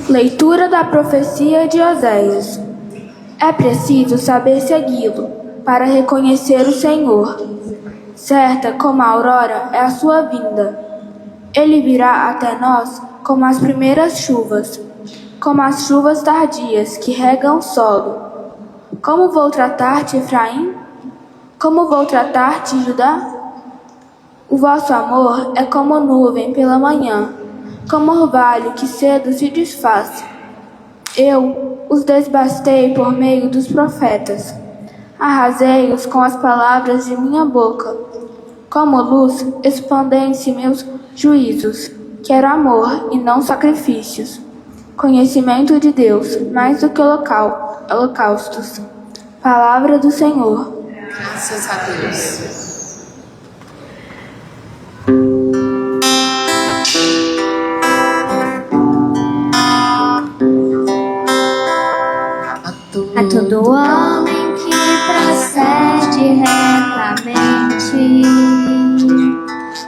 Leitura da profecia de Oséias. É preciso saber segui-lo para reconhecer o Senhor. Certa como a aurora é a sua vinda. Ele virá até nós como as primeiras chuvas, como as chuvas tardias que regam o solo. Como vou tratar-te, Efraim? Como vou tratar-te, Judá? O vosso amor é como nuvem pela manhã, como orvalho que cedo se desfaz. Eu os desbastei por meio dos profetas, arrasei-os com as palavras de minha boca. Como luz expandem-se meus juízos. Quero amor e não sacrifícios, conhecimento de Deus mais do que holocaustos. Palavra do Senhor. Graças a Deus. A todo homem que procede retamente,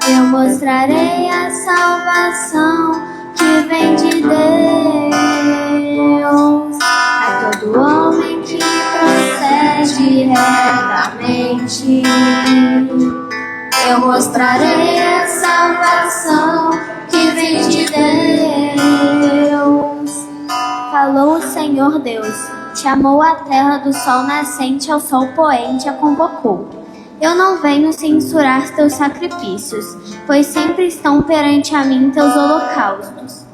eu mostrarei a salvação que vem de Deus. A todo homem que procede retamente, eu mostrarei a salvação que vem de Deus. Falou o Senhor Deus. Chamou a terra do sol nascente ao sol poente, a convocou. Eu não venho censurar teus sacrifícios, pois sempre estão perante a mim teus holocaustos.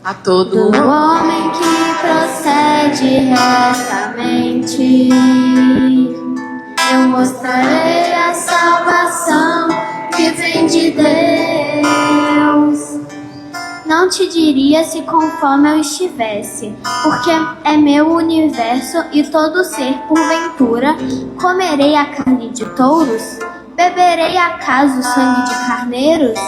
A todo homem que procede retamente, eu mostrarei a salvação que vem de Deus. Não te diria se com fome eu estivesse, porque é meu o universo e todo ser, porventura, comerei a carne de touros? Beberei acaso o sangue de carneiros?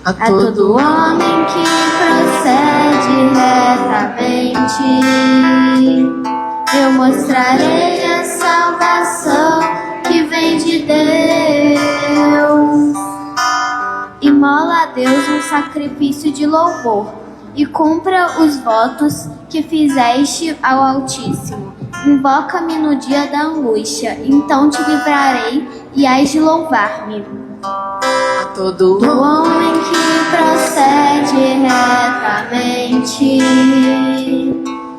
A todo homem que procede retamente, eu mostrarei a salvação que vem de Deus. Imola a Deus um sacrifício de louvor e cumpra os votos que fizeste ao Altíssimo. Invoca-me no dia da angústia, então te livrarei e hás de louvar-me. A todo homem que procede retamente,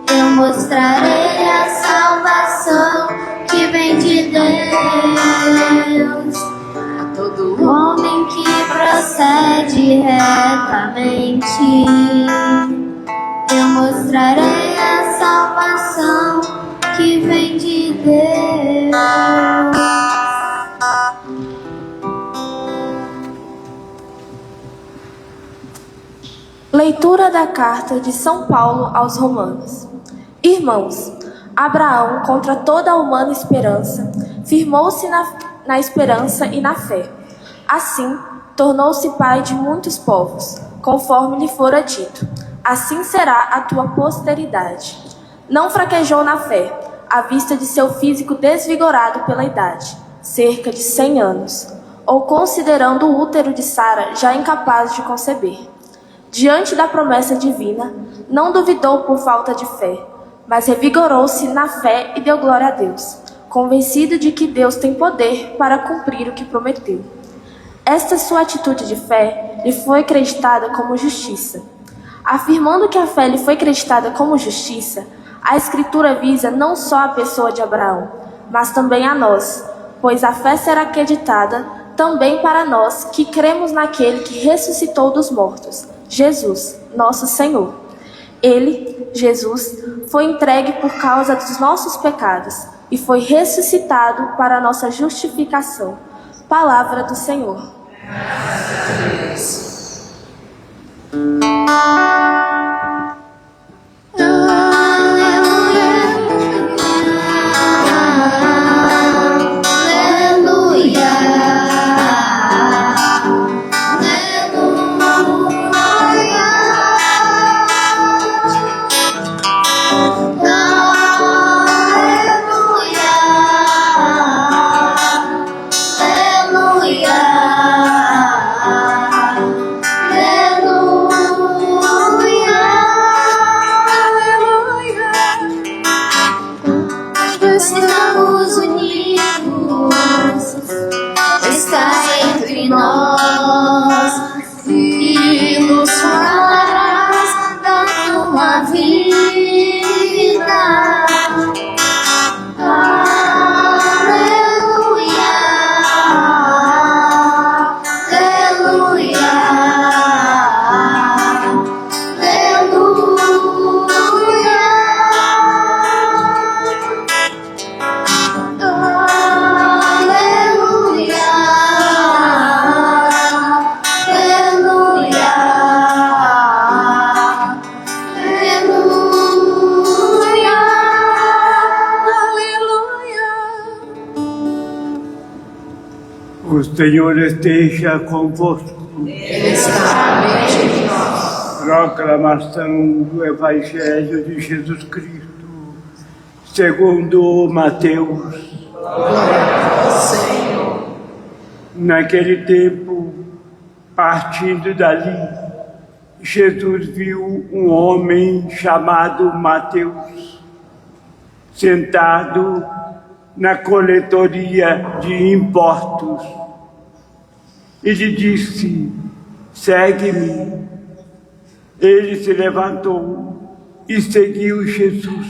eu mostrarei a salvação que vem de Deus. todo Homem que procede retamente, eu mostrarei a salvação que vem de Deus. Leitura da carta de São Paulo aos Romanos. Irmãos, Abraão, contra toda a humana esperança, firmou-se na esperança e na fé. Assim, tornou-se pai de muitos povos, conforme lhe fora dito. Assim será a tua posteridade. Não fraquejou na fé, à vista de seu físico desvigorado pela idade, cerca de 100 anos, ou considerando o útero de Sara já incapaz de conceber. Diante da promessa divina, não duvidou por falta de fé, mas revigorou-se na fé e deu glória a Deus, convencido de que Deus tem poder para cumprir o que prometeu. Esta sua atitude de fé lhe foi creditada como justiça. Afirmando que a fé lhe foi creditada como justiça, a Escritura visa não só a pessoa de Abraão, mas também a nós, pois a fé será creditada também para nós que cremos naquele que ressuscitou dos mortos, Jesus, nosso Senhor. Ele, Jesus, foi entregue por causa dos nossos pecados e foi ressuscitado para a nossa justificação. Palavra do Senhor. Graças a Deus. Aleluia. O Senhor esteja convosco. Ele está no meio de nós. Proclamação do Evangelho de Jesus Cristo, segundo Mateus. Glória ao Senhor. Naquele tempo, partindo dali, Jesus viu um homem chamado Mateus, sentado na coletoria de impostos. Ele disse: segue-me. Ele se levantou e seguiu Jesus.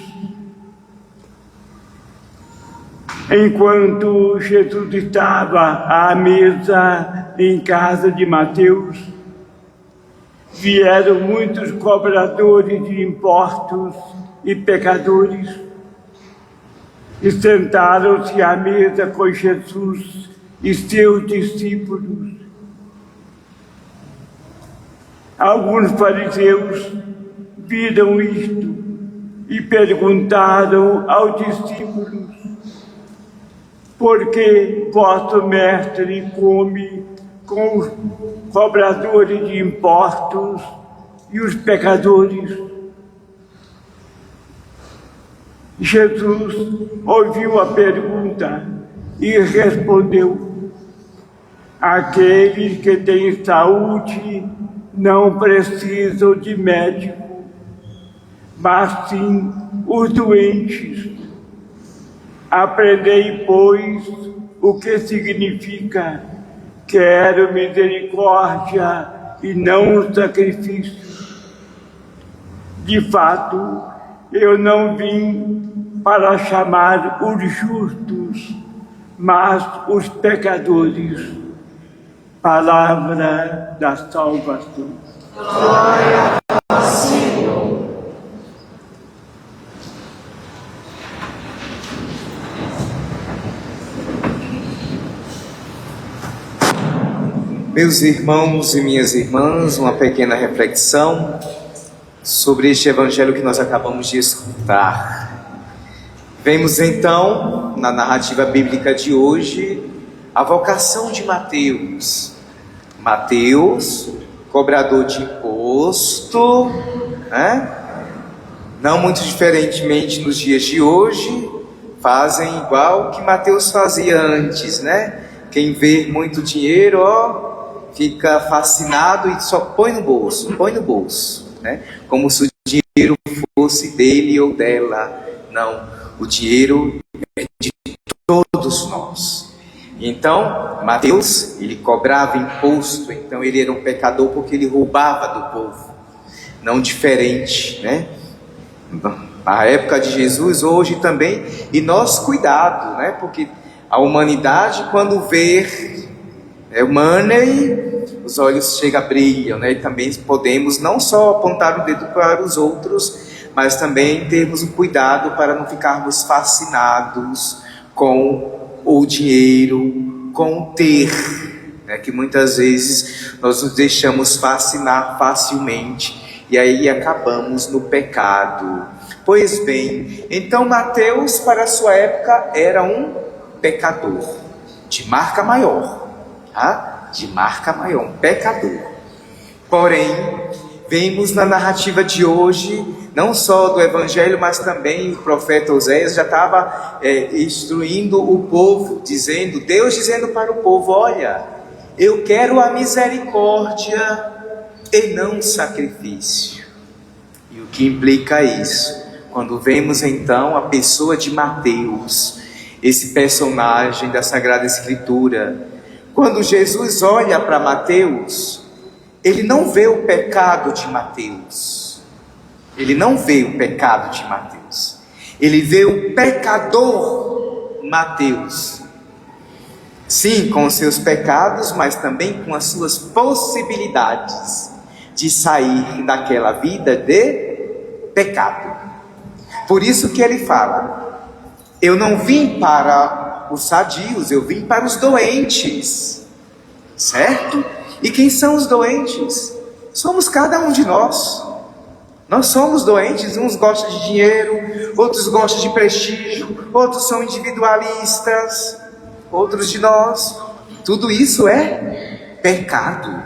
Enquanto Jesus estava à mesa em casa de Mateus, vieram muitos cobradores de impostos e pecadores e sentaram-se à mesa com Jesus e seus discípulos. Alguns fariseus viram isto e perguntaram aos discípulos: por que vosso mestre come com os cobradores de impostos e os pecadores? Jesus ouviu a pergunta e respondeu: aqueles que têm saúde não precisam de médico, mas sim os doentes. Aprendei, pois, o que significa: quero misericórdia e não sacrifício. De fato, eu não vim para chamar os justos, mas os pecadores. Palavra da salvação. Glória ao Senhor. Meus irmãos e minhas irmãs, uma pequena reflexão sobre este evangelho que nós acabamos de escutar. Vemos então, na narrativa bíblica de hoje, a vocação de Mateus. Mateus, cobrador de imposto, não muito diferentemente nos dias de hoje, fazem igual que Mateus fazia antes, Quem vê muito dinheiro, fica fascinado e só põe no bolso, como se o dinheiro fosse dele ou dela. Não, o dinheiro é de todos nós. Então, Mateus, ele cobrava imposto, então ele era um pecador porque ele roubava do povo. Não diferente, Na época de Jesus, hoje também, e nós cuidado, porque a humanidade, quando vê money, os olhos chegam a brilham, e também podemos não só apontar o dedo para os outros, mas também termos um cuidado para não ficarmos fascinados com o dinheiro, com o ter, que muitas vezes nós nos deixamos fascinar facilmente e aí acabamos no pecado. Pois bem, então Mateus, para a sua época, era um pecador de marca maior, um pecador. Porém, vemos na narrativa de hoje, não só do Evangelho, mas também o profeta Oséias já estava instruindo o povo, Deus dizendo para o povo: olha, eu quero a misericórdia e não sacrifício. E o que implica isso? Quando vemos então a pessoa de Mateus, esse personagem da Sagrada Escritura, quando Jesus olha para Mateus, ele não vê o pecado de Mateus. Ele não vê o pecado de Mateus. Ele vê o pecador Mateus. Sim, com os seus pecados, mas também com as suas possibilidades de sair daquela vida de pecado. Por isso que ele fala: eu não vim para os sadios, eu vim para os doentes. Certo? E quem são os doentes? Somos cada um de nós. Nós somos doentes, uns gostam de dinheiro, outros gostam de prestígio, outros são individualistas, outros de nós Tudo isso é pecado.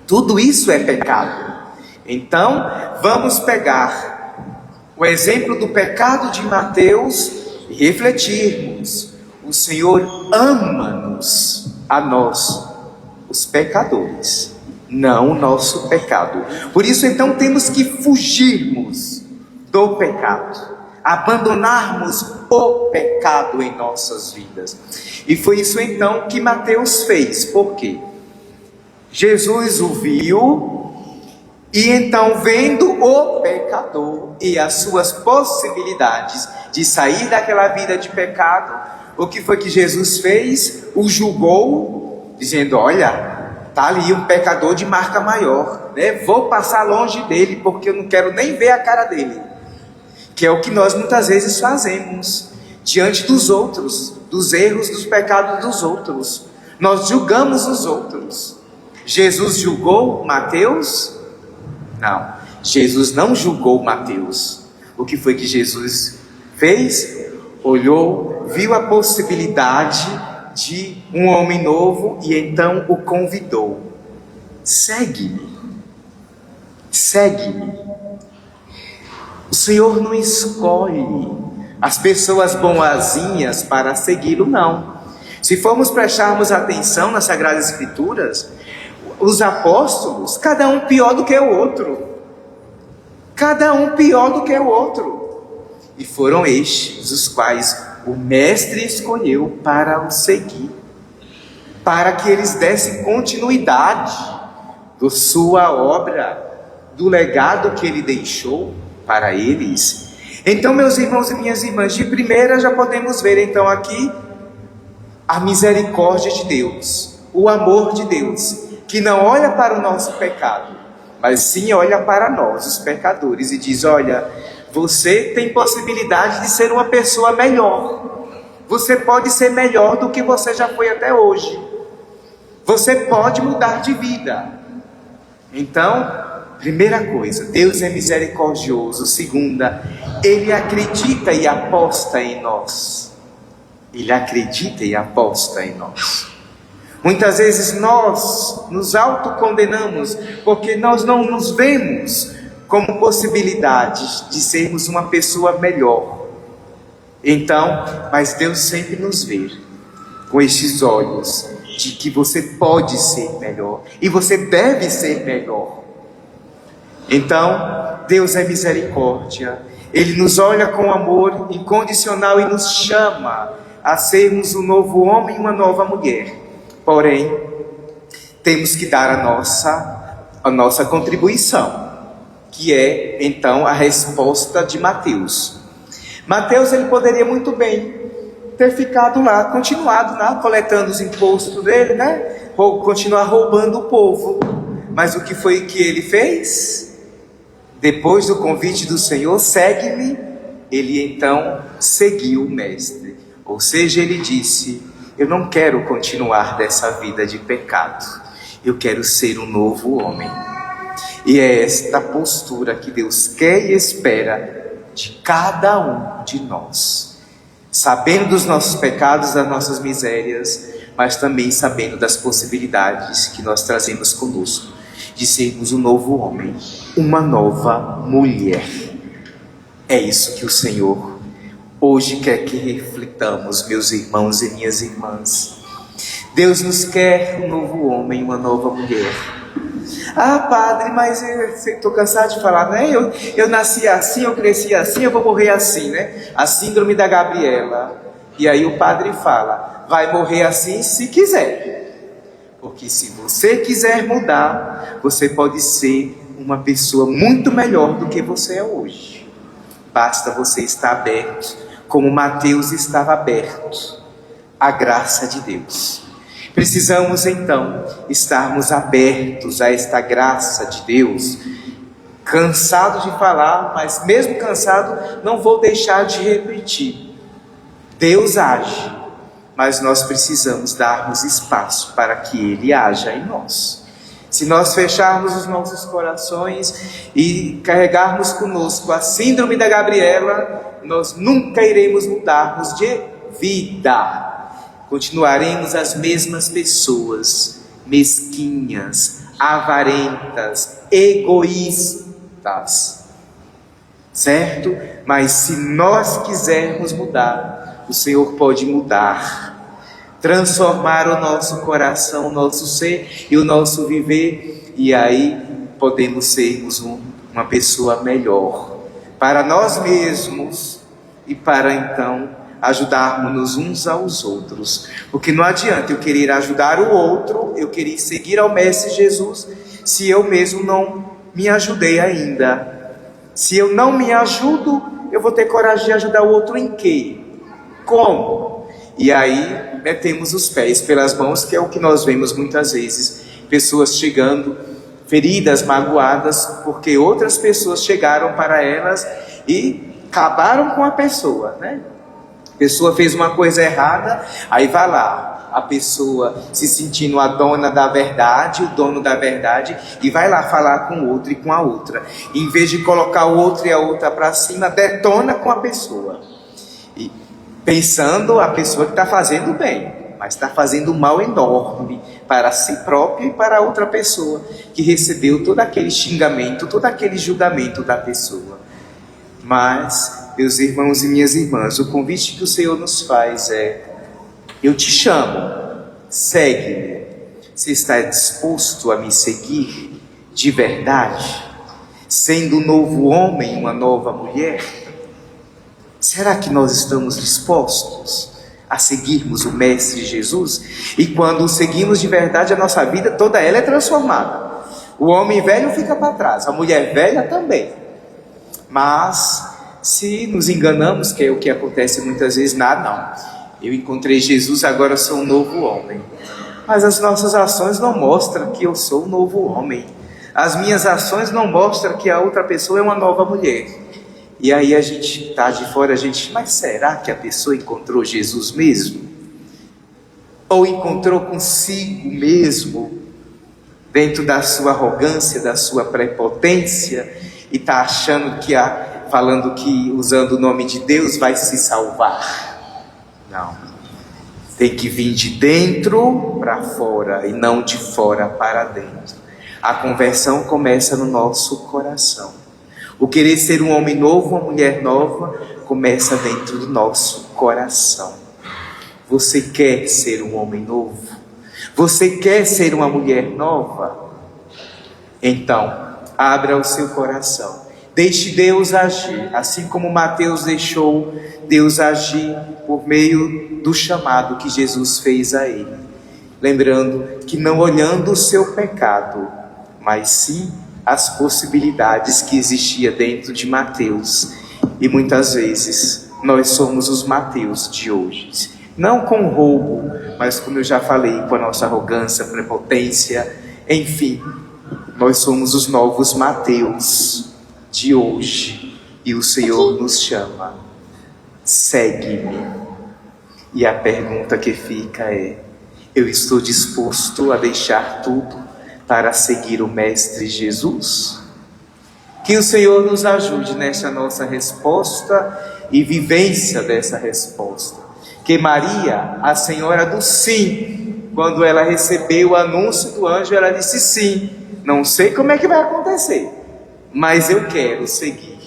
Tudo isso é pecado. Então, vamos pegar o exemplo do pecado de Mateus e refletirmos. O Senhor ama-nos, a nós, os pecadores, não o nosso pecado. Por isso, então, temos que fugirmos do pecado, abandonarmos o pecado em nossas vidas. E foi isso, então, que Mateus fez. Por quê? Jesus o viu, e então, vendo o pecador e as suas possibilidades de sair daquela vida de pecado, o que foi que Jesus fez? O julgou, dizendo: olha, está ali um pecador de marca maior, né? Vou passar longe dele, porque eu não quero nem ver a cara dele. Que é o que nós muitas vezes fazemos diante dos outros, dos erros, dos pecados dos outros. Nós julgamos os outros. Jesus julgou Mateus? Não, Jesus não julgou Mateus. O que foi que Jesus fez? Olhou, viu a possibilidade de um homem novo e então o convidou: segue-me, segue-me. O Senhor não escolhe as pessoas boazinhas para segui-lo, não. Se formos prestarmos atenção nas Sagradas Escrituras, os apóstolos, cada um pior do que o outro. Cada um pior do que o outro. E foram estes os quais o Mestre escolheu para o seguir, para que eles dessem continuidade da sua obra, do legado que ele deixou para eles. Então, meus irmãos e minhas irmãs, de primeira já podemos ver então aqui a misericórdia de Deus, o amor de Deus, que não olha para o nosso pecado, mas sim olha para nós, os pecadores, e diz: olha, você tem possibilidade de ser uma pessoa melhor. Você pode ser melhor do que você já foi até hoje. Você pode mudar de vida. Então, primeira coisa, Deus é misericordioso. Segunda, Ele acredita e aposta em nós. Ele acredita e aposta em nós. Muitas vezes nós nos autocondenamos porque nós não nos vemos como possibilidades de sermos uma pessoa melhor. Então, mas Deus sempre nos vê com estes olhos de que você pode ser melhor e você deve ser melhor. Então, Deus é misericórdia. Ele nos olha com amor incondicional e nos chama a sermos um novo homem e uma nova mulher. Porém, temos que dar a nossa contribuição, que é, então, a resposta de Mateus. Mateus, ele poderia muito bem ter ficado lá, continuado lá, coletando os impostos dele, né? Ou continuar roubando o povo. Mas o que foi que ele fez? Depois do convite do Senhor, segue-me, ele então seguiu o Mestre. Ou seja, ele disse: eu não quero continuar dessa vida de pecado, eu quero ser um novo homem. E é esta postura que Deus quer e espera de cada um de nós, sabendo dos nossos pecados, das nossas misérias, mas também sabendo das possibilidades que nós trazemos conosco, de sermos um novo homem, uma nova mulher. É isso que o Senhor hoje quer que reflitamos, meus irmãos e minhas irmãs. Deus nos quer um novo homem, uma nova mulher. Ah, padre, mas eu estou cansado de falar, né? Eu nasci assim, eu cresci assim, eu vou morrer assim, né? A síndrome da Gabriela. E aí o padre fala: vai morrer assim se quiser. Porque se você quiser mudar, você pode ser uma pessoa muito melhor do que você é hoje. Basta você estar aberto, como Mateus estava aberto à graça de Deus. Precisamos então estarmos abertos a esta graça de Deus. Cansado de falar, mas mesmo cansado, não vou deixar de repetir. Deus age, mas nós precisamos darmos espaço para que Ele haja em nós. Se nós fecharmos os nossos corações e carregarmos conosco a síndrome da Gabriela, nós nunca iremos mudarmos de vida. continuaremos as mesmas pessoas, mesquinhas, avarentas, egoístas, certo? Mas se nós quisermos mudar, o Senhor pode mudar, transformar o nosso coração, o nosso ser e o nosso viver, e aí podemos sermos uma pessoa melhor para nós mesmos e para então ajudarmos uns aos outros. Porque não adianta eu querer ajudar o outro, eu querer seguir ao Mestre Jesus, se eu mesmo não me ajudei ainda. Se eu não me ajudo, eu vou ter coragem de ajudar o outro em quê? Como? E aí metemos os pés pelas mãos, que é o que nós vemos muitas vezes, pessoas chegando feridas, magoadas, porque outras pessoas chegaram para elas e acabaram com a pessoa, né? A pessoa fez uma coisa errada, aí vai lá, a pessoa se sentindo a dona da verdade, o dono da verdade, e vai lá falar com o outro e com a outra. E, em vez de colocar o outro e a outra para cima, detona com a pessoa. E pensando a pessoa que está fazendo bem, mas está fazendo um mal enorme para si próprio e para outra pessoa que recebeu todo aquele xingamento, todo aquele julgamento da pessoa. Mas, meus irmãos e minhas irmãs, o convite que o Senhor nos faz é: eu te chamo, segue-me. Você está disposto a me seguir de verdade? Sendo um novo homem, uma nova mulher? Será que nós estamos dispostos a seguirmos o Mestre Jesus? E quando o seguimos de verdade, a nossa vida toda ela é transformada. O homem velho fica para trás, a mulher velha também. Mas se nos enganamos, que é o que acontece muitas vezes, não, eu encontrei Jesus, agora sou um novo homem. Mas as nossas ações não mostram que eu sou um novo homem. As minhas ações não mostram que a outra pessoa é uma nova mulher. E aí a gente está de fora, mas será que a pessoa encontrou Jesus mesmo? Ou encontrou consigo mesmo, dentro da sua arrogância, da sua prepotência, e está achando que, falando que usando o nome de Deus vai se salvar? Não. Tem que vir de dentro para fora e não de fora para dentro. A conversão começa no nosso coração. O querer ser um homem novo, uma mulher nova, começa dentro do nosso coração. Você quer ser um homem novo? Você quer ser uma mulher nova? Então, abra o seu coração. Deixe Deus agir, assim como Mateus deixou Deus agir por meio do chamado que Jesus fez a ele. Lembrando que não olhando o seu pecado, mas sim as possibilidades que existia dentro de Mateus. E muitas vezes nós somos os Mateus de hoje. Não com roubo, mas como eu já falei, com a nossa arrogância, prepotência, enfim. Nós somos os novos Mateus de hoje. E o Senhor nos chama: segue-me. E a pergunta que fica é: eu estou disposto a deixar tudo para seguir o Mestre Jesus? Que o Senhor nos ajude nessa nossa resposta e vivência dessa resposta. Que Maria, a Senhora do sim, quando ela recebeu o anúncio do anjo, ela disse sim. Não sei como é que vai acontecer, mas eu quero seguir.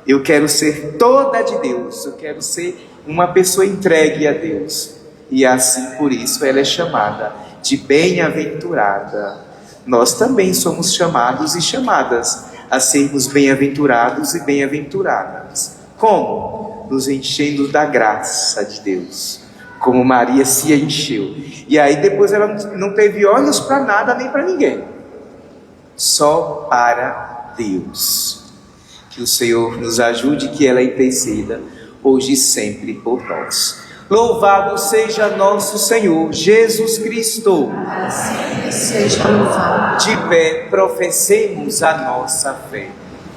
Eu quero ser toda de Deus. Eu quero ser uma pessoa entregue a Deus. E assim, por isso, ela é chamada de bem-aventurada. Nós também somos chamados e chamadas a sermos bem-aventurados e bem-aventuradas. Como? Nos enchendo da graça de Deus, como Maria se encheu. E aí depois ela não teve olhos para nada nem para ninguém, só para Deus. Que o Senhor nos ajude, que ela interceda hoje e sempre por nós. Louvado seja nosso Senhor Jesus Cristo. Assim seja louvado. De pé, professemos a nossa fé.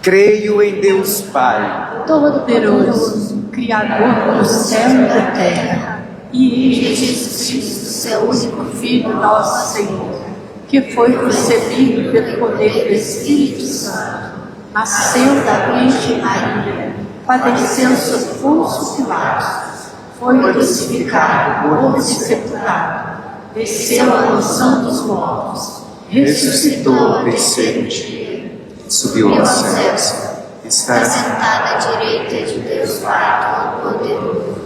Creio em Deus Pai Todo-Poderoso, Criador do céu e da terra, e em Jesus Cristo, seu único Filho, nosso Senhor, que foi concebido pelo poder do Espírito Santo, nasceu da Virgem Maria, padeceu sob Pôncio Pilatos, foi crucificado, morto e sepultado, desceu à mansão dos mortos, ressuscitou ao terceiro dia, subiu aos céus, está Sentada à direita de Deus Pai Todo-Poderoso,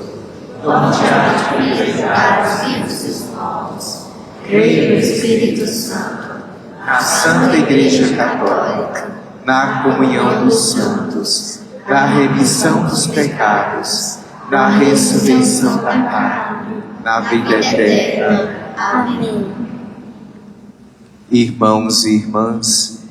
onde há de vir julgar os vivos e os mortos. creio No Espírito Santo, a Santa Igreja Católica, na comunhão dos santos, na remissão dos pecados, na ressurreição da carne, na vida eterna. Amém. Irmãos e irmãs,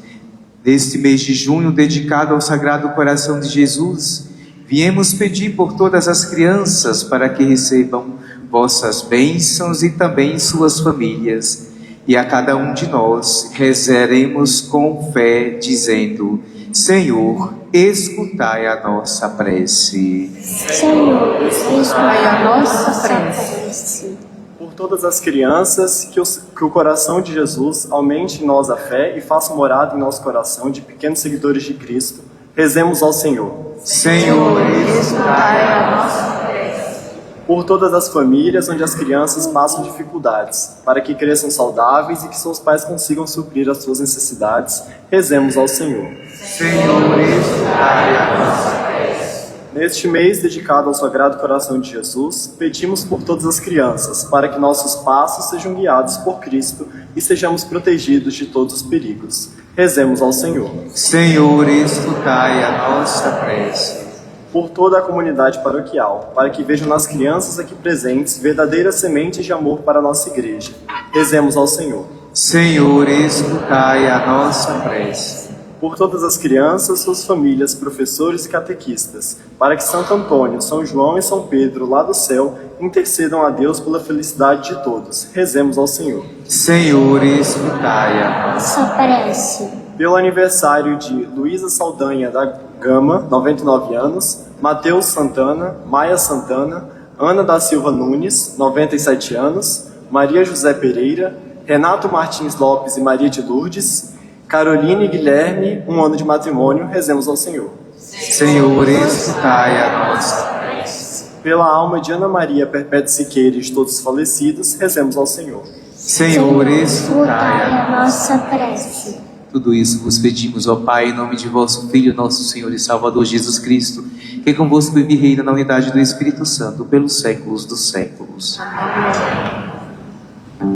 neste mês de junho dedicado ao Sagrado Coração de Jesus, viemos pedir por todas as crianças para que recebam vossas bênçãos e também suas famílias. E a cada um de nós rezaremos com fé, dizendo: Senhor, escutai a nossa prece. Senhor, escutai a nossa prece. Por todas as crianças, que o coração de Jesus aumente em nós a fé e faça morada em nosso coração de pequenos seguidores de Cristo, rezemos ao Senhor. Senhor, escutai a nossa prece. Por todas as famílias onde as crianças passam dificuldades, para que cresçam saudáveis e que seus pais consigam suprir as suas necessidades, rezemos ao Senhor. Senhor, escutai a nossa prece. Neste mês dedicado ao Sagrado Coração de Jesus, pedimos por todas as crianças, para que nossos passos sejam guiados por Cristo e sejamos protegidos de todos os perigos. Rezemos ao Senhor. Senhor, escutai a nossa prece. Por toda a comunidade paroquial, para que vejam nas crianças aqui presentes verdadeiras sementes de amor para a nossa igreja. Rezemos ao Senhor. Senhor, escutai a nossa prece. Por todas as crianças, suas famílias, professores e catequistas, para que Santo Antônio, São João e São Pedro, lá do céu, intercedam a Deus pela felicidade de todos. Rezemos ao Senhor. Senhor, escutai a nossa Nossa prece. Pelo aniversário de Luísa Saldanha da Gama, 99 anos, Mateus Santana, Maia Santana, Ana da Silva Nunes, 97 anos, Maria José Pereira, Renato Martins Lopes e Maria de Lourdes, Caroline e Guilherme, 1 ano de matrimônio, rezemos ao Senhor. Senhor, escutai a nossa prece. Pela alma de Ana Maria Perpétua Siqueira e de todos os falecidos, rezemos ao Senhor. Senhor, escutai a a nossa prece. Tudo isso vos pedimos, ó Pai, em nome de vosso Filho, nosso Senhor e Salvador Jesus Cristo, que convosco vive e reina na unidade do Espírito Santo, pelos séculos dos séculos. Amém.